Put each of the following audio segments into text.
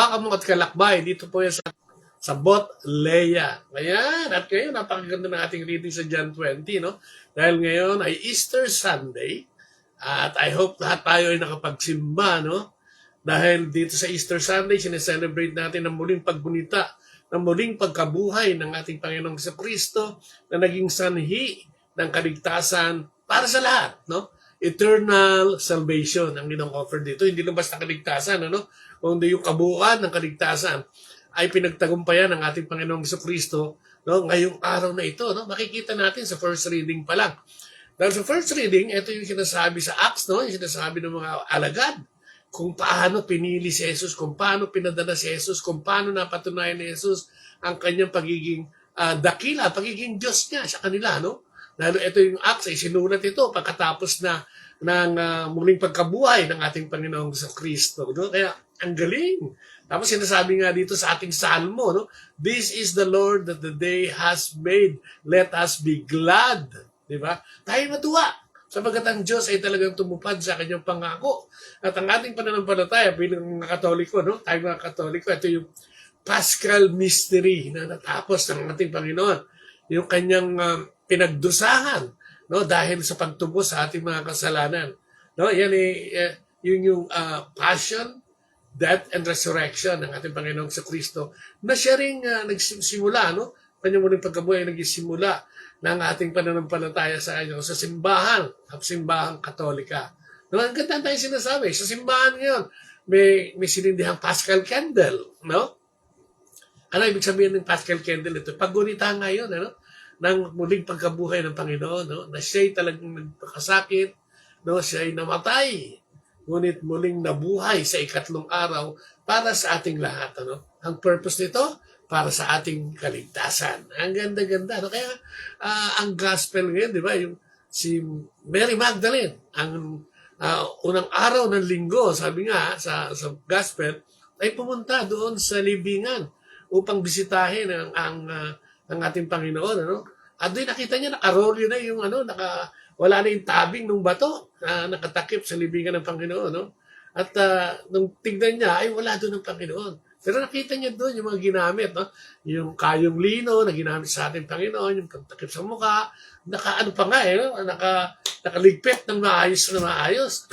baka mo at kalakbay. Dito po yan sa Botlea. Ayan. At ngayon, napakaganda ng ating reading sa John 20, no? Dahil ngayon ay Easter Sunday. At I hope lahat tayo ay nakapagsimba, no? Dahil dito sa Easter Sunday, sineselebrate natin ang muling paggunita, ang muling pagkabuhay ng ating Panginoong Kristo na naging sanhi ng kaligtasan para sa lahat, no? Eternal salvation ang ginong-offer dito. Hindi lang basta kaligtasan, ano? Kundi yung kabuuan ng kaligtasan ay pinagtagumpayan ng ating Panginoong Kristo, no? Ngayong araw na ito, no? Makikita natin sa first reading pa lang. Dahil sa first reading, ito yung sinasabi sa Acts, no? Yung sinasabi ng mga alagad kung paano pinili si Jesus, kung paano pinadala si Jesus, kung paano napatunayan ni Jesus ang kanyang pagiging dakila, pagiging Diyos niya sa kanila, no? Dahil ito yung Acts, ay sinulat ito pagkatapos na ng muling pagkabuhay ng ating Panginoong Kristo, no? Kaya ang galing. Tapos sinasabi nga dito sa ating salmo, no? This is the Lord that the day has made. Let us be glad. Diba? Tayo matuwa. Sapagat ang Diyos ay talagang tumupad sa kanyang pangako. At ang ating pananampalataya bilang mga Katoliko, no? Tayo mga Katoliko, ito yung Paschal Mystery na natapos ng ating Panginoon. Yung kanyang pinagdusahan, no? Dahil sa pagtubos sa ating mga kasalanan. No? Yan yung passion, death, and resurrection ng ating Panginoong sa Kristo na siya rin nagsimula, no? Kanyang muling pagkabuhay nagsimula ng ating pananampalataya sa kanya sa simbahan, simbahang Katolika. No, ang ganda tayo sinasabi, sa simbahan ngayon, may sinindihang Paschal Candle, no? Ano ibig sabihin ng Paschal Candle ito? Paggunita ngayon, ano? Ng muling pagkabuhay ng Panginoon, no? Na siya'y talagang nagpakasakit, no? Siya'y namatay, ngunit muling nabuhay sa ikatlong araw para sa ating lahat, ano? Ang purpose nito, para sa ating kaligtasan. Ang ganda-ganda. No? Kaya ang gospel ngayon, di ba, yung si Mary Magdalene, ang unang araw ng linggo, sabi nga sa gospel, ay pumunta doon sa libingan upang bisitahin ang ating Panginoon. Ano? At doon nakita niya, nakarolyo na yung wala na yung tabing ng bato na nakatakip sa libingan ng Panginoon. No? At nung tignan niya, ay wala doon ang Panginoon. Pero nakita niya doon yung mga ginamit, no? Yung kayong lino na ginamit sa ating Panginoon, yung pagtakip sa mukha, nakaligpit ng maayos na maayos.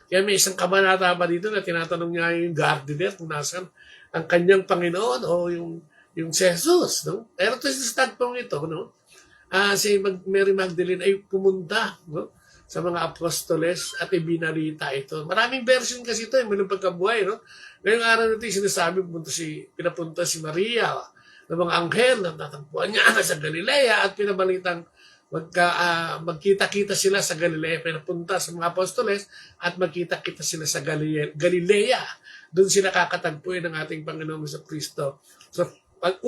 Kaya may isang kabanata pa dito na tinatanong niya yung gardener kung nasan ang kanyang Panginoon o yung si Jesus, no? Pero ito sa tagpong ito, no? Si Mary Magdalene ay pumunta, no? Sa mga apostoles at ibinalita ito. Maraming version kasi ito, muling pagkabuhay, no? Ngayong araw natin sinasabi, pinapunta si Maria ng mga anghel na tatagpuan niya sa Galilea at pinabalitang magkita-kita sila sa Galilea. Pinapunta sa mga apostoles at magkita-kita sila sa Galilea. Doon sila kakatagpuin ng ating Panginoong Kristo. So,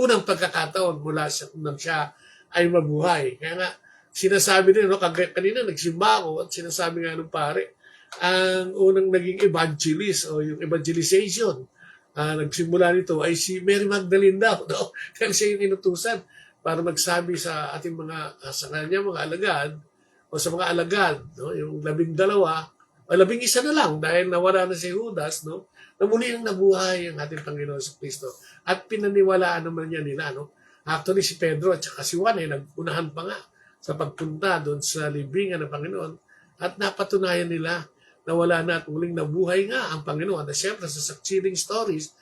unang pagkakataon mula nang siya ay mabuhay. Kaya nga, sinasabi din, no, kanina nagsimba ako at sinasabi nga nung pare, ang unang naging evangelist o yung evangelization, nagsimula nito ay si Mary Magdalene daw. No? Kaya siya yung inutusan para magsabi sa ating sa kanya mga alagad o sa mga alagad, no? Yung 12 o 11 na lang dahil nawala na si Judas, no? Na muli ang nabuhay ang ating Panginoon sa Kristo. At pinaniwalaan naman niya nila. No? Actually, si Pedro at saka si Juan ay nagunahan pa nga sa pagpunta doon sa libingan ng Panginoon at napatunayan nila na wala na at muling nabuhay nga ang Panginoon. At siyempre sa succeeding stories,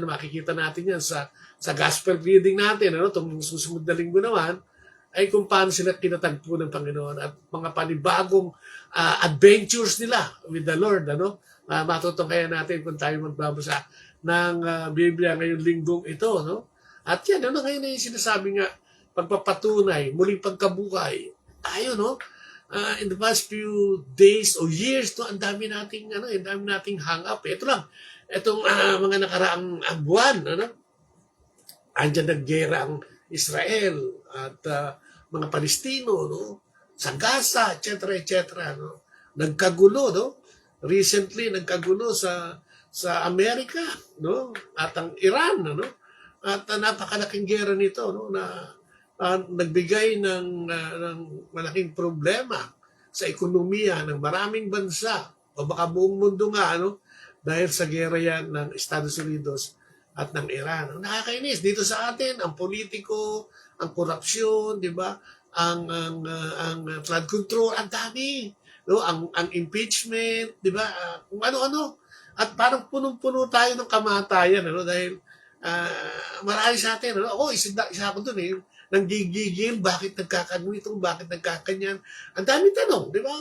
makikita natin yan sa gospel reading natin, ano, itong susunod na linggo naman, ay kung paano sila tinatagpo ng Panginoon at mga panibagong adventures nila with the Lord. Ano? Matutungkayan natin kung tayo magbabasa ng Biblia ngayong linggong ito. No? At yan, ano ngayon yung sinasabi nga, pagpapatunay, muling pagkabuhay. Tayo, no? In the past few days o years, no, ang dami nating hang up. Ito lang, itong mga nakaraang buwan, ano? Andiyan naggera ang Israel at mga Palestino, no? Sa Gaza, etc., no? Nagkagulo, no? Recently, nagkagulo sa Amerika, no? At ang Iran, no? At napakalaking gera nito, no? Na nagbigay ng malaking problema sa ekonomiya ng maraming bansa o baka buong mundo nga, ano, dahil sa gera yan ng Estados Unidos at ng Iran. Nakakainis dito sa atin ang politiko, ang korupsyon, di ba? Ang flood control, ang dami, no? Ang impeachment, di ba? Kung ano-ano. At parang punong-puno tayo ng kamatayan, ano? Dahil marami sa atin, ano? Ako, isa ako dun eh, nanggigigil, bakit nagkakanito, bakit nagkakanyan. Ang dami tanong, di ba?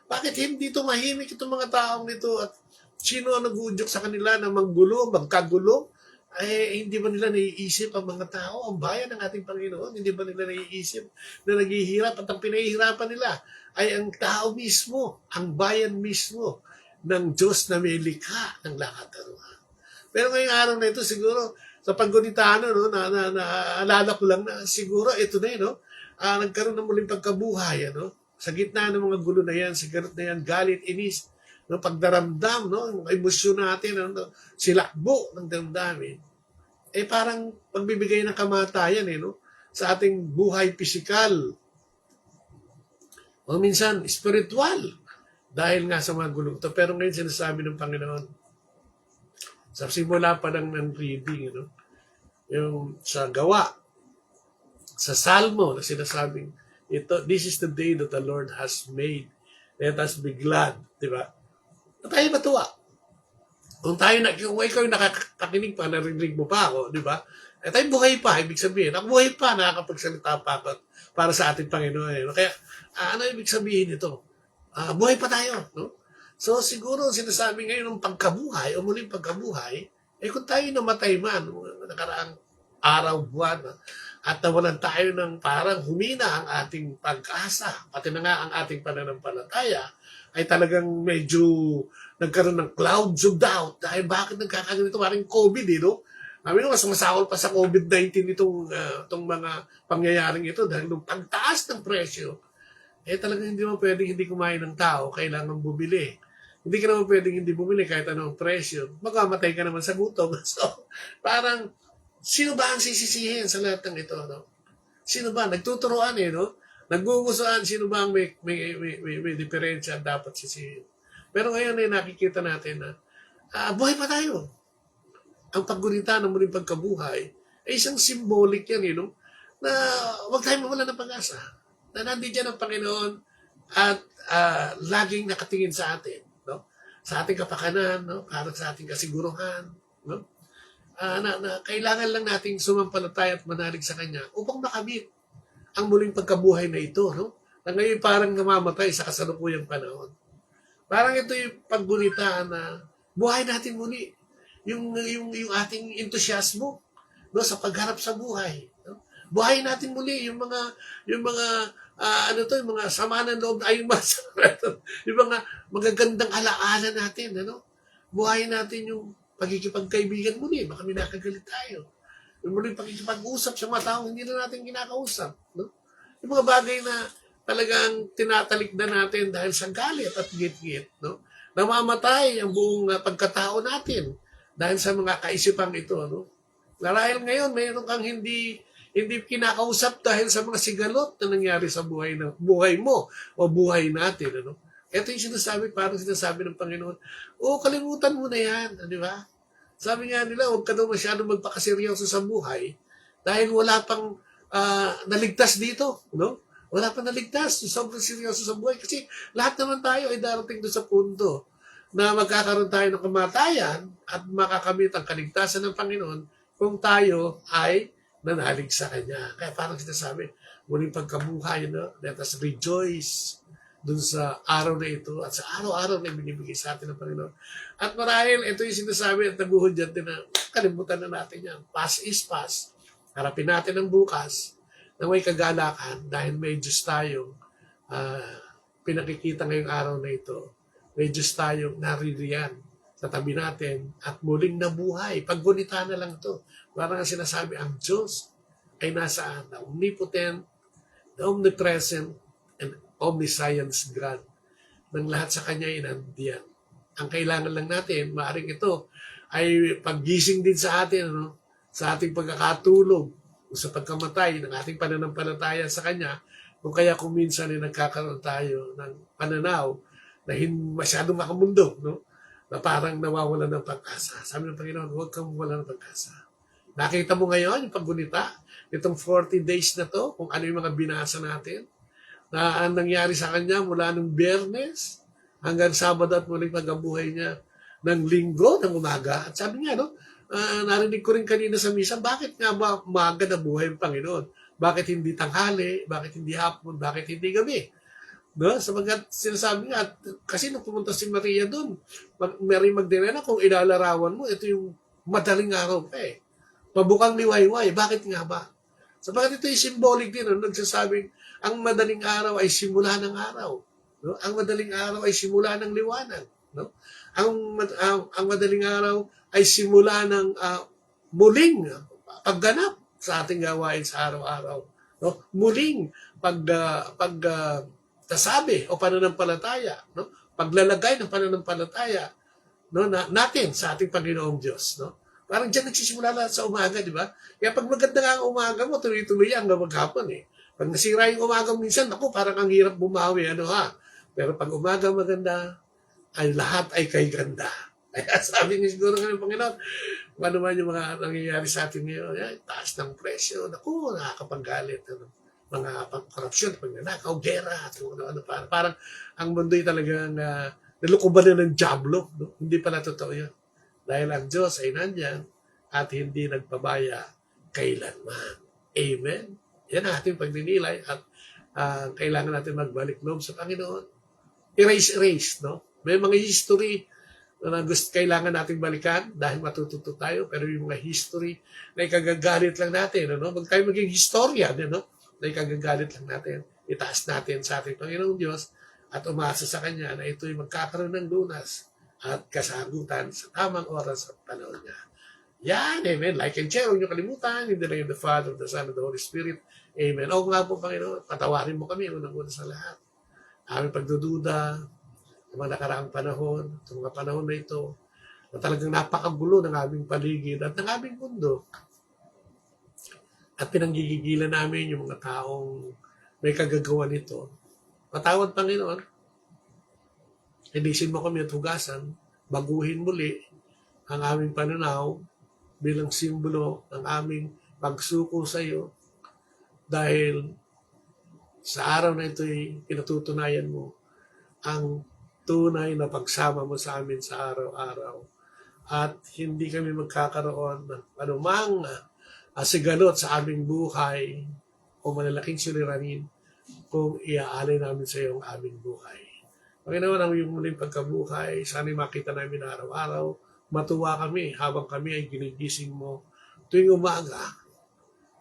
Bakit hindi tumahimik itong mga taong nito at sino ang nag-uudyok sa kanila na manggulo, magkagulo? Hindi ba nila naiisip ang mga tao, ang bayan ng ating Panginoon? Hindi ba nila naiisip na naghihirap at ang pinahihirapan nila ay ang tao mismo, ang bayan mismo ng Diyos na may likha ng lahat. Pero ngayong araw na ito, siguro, sa paggunitaan, no, naalala ko lang na siguro ito na no, nagkaroon ng muling pagkabuhay, ano, sa gitna ng mga gulo na yan, sigaret na yan, galit, inis, no, pagdaramdam, no, yung emosyon natin, ano, silakbo ng damdamin, parang pagbibigay ng kamatayan, no, sa ating buhay pisikal, o minsan spiritual, dahil nga sa mga gulo ito. Pero ngayon sinasabi ng Panginoon, sa simula pa ng reading, no, yung sa gawa, sa salmo na sinasabing, this is the day that the Lord has made. Let us be glad. Di ba? At tayo matuwa. Kung ikaw yung nakakakinig pa, narinig mo pa ako, di ba? Tayo buhay pa, ibig sabihin. Ako buhay pa, nakakapagsalita pa ako para sa ating Panginoon. Kaya, ano ibig sabihin ito? Buhay pa tayo, no? So, siguro, sinasabi ngayon ng pagkabuhay, o muling pagkabuhay, kung tayo namatay man, nakaraang araw, buwan, at nawalan tayo ng parang humina ang ating pag-asa, pati na nga ang ating pananampalataya, ay talagang medyo nagkaroon ng clouds of doubt. Dahil bakit nagkakaganito? Parang COVID, no? Kami mas masawal pa sa COVID-19 itong mga pangyayaring ito dahil nung pagtaas ng presyo, talagang hindi mo pwedeng hindi kumain ng tao, kailangan bumili. Hindi ka naman pwedeng hindi bumili kahit anong presyo. Magkamatay ka naman sa gutom. So, parang, sino ba ang sisisihin sa lahat ng ito? No? Sino ba? Nagtuturoan no? Nagbubusuan, sino ba ang may diferensya dapat sisihin? Pero ngayon nakikita natin na buhay pa tayo. Ang paggunita ng muling pagkabuhay ay isang symbolic yan, na huwag tayong mawala ng pag-asa. Na nandiyan ang Panginoon at laging nakatingin sa atin. Sa ating kapakanan, no? Para sa ating kasiguruhan, no? Na kailangan lang nating sumampalataya at manalig sa Kanya upang makamit ang muling pagkabuhay na ito, no? Na ngayon parang namamatay sa kasalukuyang panahon. Parang ito yung paggunita na buhay natin muli. Yung ating entusiasmo, no? Sa pagharap sa buhay. No? Buhay natin muli yung mga yung mga sama ng loob, yung mga magagandang alaala natin, buhayin natin yung pagkikipagkaibigan muli, baka may nakagalit tayo. Yung muli pagkikipag-usap sa mga taong hindi na natin kinakausap, Yung mga bagay na talagang tinatalik na natin dahil sa galit at git-git, Namamatay ang buong pagkatao natin dahil sa mga kaisipang ito, Dahil ngayon, mayroon kang hindi kinakausap dahil sa mga sigalot na nangyari sa buhay mo o buhay natin. Ito yung parang sinasabi ng Panginoon, kalimutan mo na yan, di ba? Sabi nga nila, huwag ka daw masyadong magpakaseryoso sa buhay dahil wala pang naligtas dito, Wala pang naligtas, sobrang seryoso sa buhay kasi lahat naman tayo ay darating doon sa punto na magkakaroon tayo ng kamatayan at makakamit ang kaligtasan ng Panginoon kung tayo ay nanalig sa Kanya. Kaya parang sinasabi, muling pagkabuhay, let us rejoice dun sa araw na ito at sa araw-araw na binibigay sa atin ng Panginoon. At marahil, ito yung sinasabi at naguhod dyan din na kalimutan na natin yan. Past is past. Harapin natin ang bukas na may kagalakan dahil may Diyos tayong pinakikita ngayong araw na ito. May Diyos tayong naririyan sa tabi natin at muling nabuhay. Paggunita na lang ito. Parang sinasabi, ang Diyos ay nasaan? The omnipotent, the omnipresent, and omniscience God. Nang lahat sa Kanya ay nandiyan. Ang kailangan lang natin, maaaring ito, ay paggising din sa atin, sa ating pagkakatulog, sa pagkamatay ng ating pananampalataya sa Kanya, kung kaya kung minsan ay nagkakaroon tayo ng pananaw na masyadong makamundo, na parang nawawalan ng pag-asa. Sabi ng Panginoon, huwag kang wala ng pag-asa. Nakita mo ngayon yung paggunita, itong 40 days na to, kung ano yung mga binasa natin, na ang nangyari sa kanya mula nung Biyernes hanggang Sabado at muling pagkabuhay niya ng Linggo, ng umaga. At sabi niya, no, narinig ko rin kanina sa misa, bakit nga ba umaga na buhay ang Panginoon? Bakit hindi tanghali? Bakit hindi hapon? Bakit hindi gabi? No? Sabagat sinasabi nga, kasi nung pumunta si Maria doon, Mary Magdalena, kung ilalarawan mo, ito yung madaling araw pa eh. Pabukang liwayway. Bakit nga ba? Sabagat ito yung symbolic din. Nagsasabing, ang madaling araw ay simula ng araw. No? Ang madaling araw ay simula ng liwanag. No? Ang madaling araw ay simula ng muling pagganap sa ating gawain sa araw-araw. No? Muling pagsasabi o pananampalataya. No? Paglalagay ng pananampalataya, no, natin sa ating Panginoong Diyos. No? Parang dyan nagsisimula lahat sa umaga, di ba? Kaya pag maganda nga ang umaga mo, tuloy-tuloy yan hanggang maghapon eh. Pag nasira yung umaga minsan, ako parang ang hirap bumawi, ano ha. Pero pag umaga maganda, ay lahat ay kay ganda. Kaya sabi ni siguro ng Panginoon, ano man yung mga nangyayari sa atin ngayon, ay, taas ng presyo, naku, nakakapanggalit. Ano, mga pang-korupsyon, pagnanakaw, gera, at ano, parang ang mundo'y talagang nalukuban na ng diablo. No? Hindi pala totoo yun. Dahil ang Diyos ay nandyan at hindi nagpabaya kailanman. Amen? Yan ang ating pagninilay at kailangan natin magbalik loob sa Panginoon. Erase, no? May mga history na kailangan nating balikan dahil matututo tayo, pero yung mga history na ikagagalit lang natin, ano? Huwag tayo maging historian, no? Na ikagagalit lang natin. Itaas natin sa ating Panginoong Diyos at umasa sa Kanya na ito'y magkakaroon ng lunas at kasagutan sa tamang oras at panahon niya. Yan, amen. Like and share, huwag niyo kalimutan. In the name of the Father, of the Son, of the Holy Spirit. Amen. O nga po, Panginoon, patawarin mo kami unang-una sa lahat. Aming pagdududa, ng mga nakaraang panahon, sa mga panahon na ito, na talagang napakagulo ng aming paligid at ng aming mundo. At pinanggigigilan namin yung mga taong may kagagawa nito. Patawad, Panginoon. Ilisin mo kami at hugasan, baguhin muli ang aming pananaw bilang simbolo ng aming pagsuko sa iyo dahil sa araw na ito'y pinatutunayan mo ang tunay na pagsama mo sa amin sa araw-araw at hindi kami magkakaroon ng anumang sigalot sa aming buhay o malalaking suliranin kung iaalay namin sa iyo ang aming buhay. Panginoon, ang iyong muling pagkabuhay, sana'y makita namin araw-araw, matuwa kami habang kami ay ginigising mo tuwing umaga.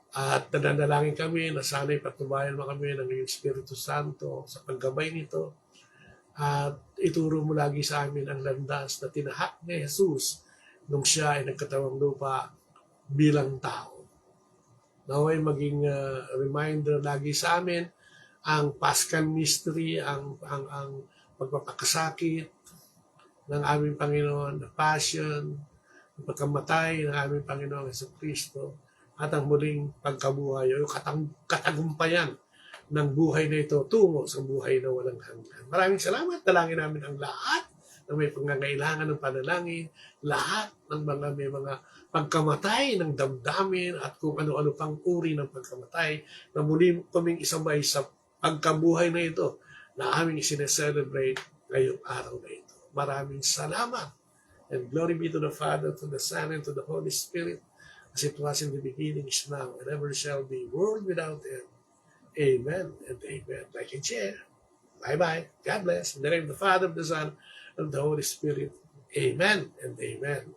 At nananalangin kami na sana'y patubayan mo kami ng iyong Espiritu Santo sa paggabay nito. At ituro mo lagi sa amin ang landas na tinahak ni Jesus nung siya ay nagkatawang lupa bilang tao. Naway maging reminder lagi sa amin ang Paschal Mystery, ang pagpapakasakit ng aming Panginoon, the passion, ang pagkamatay ng aming Panginoon Jesucristo, at ang muling pagkabuhay o katagumpayan ng buhay na ito tungo sa buhay na walang hanggan. Maraming salamat. Dalangin namin ang lahat na may pangangailangan ng panalangin, lahat ng may mga pagkamatay ng damdamin at kung ano-ano pang uri ng pagkamatay na muli kaming isabay sa pagkabuhay na ito na aming sineselebrate ngayong araw na ito. Maraming salamat. And glory be to the Father, to the Son, and to the Holy Spirit, as it was in the beginning, is now, and ever shall be, world without end. Amen and amen. Like and share. Bye-bye. God bless. In the name of the Father, of the Son, and the Holy Spirit. Amen and amen.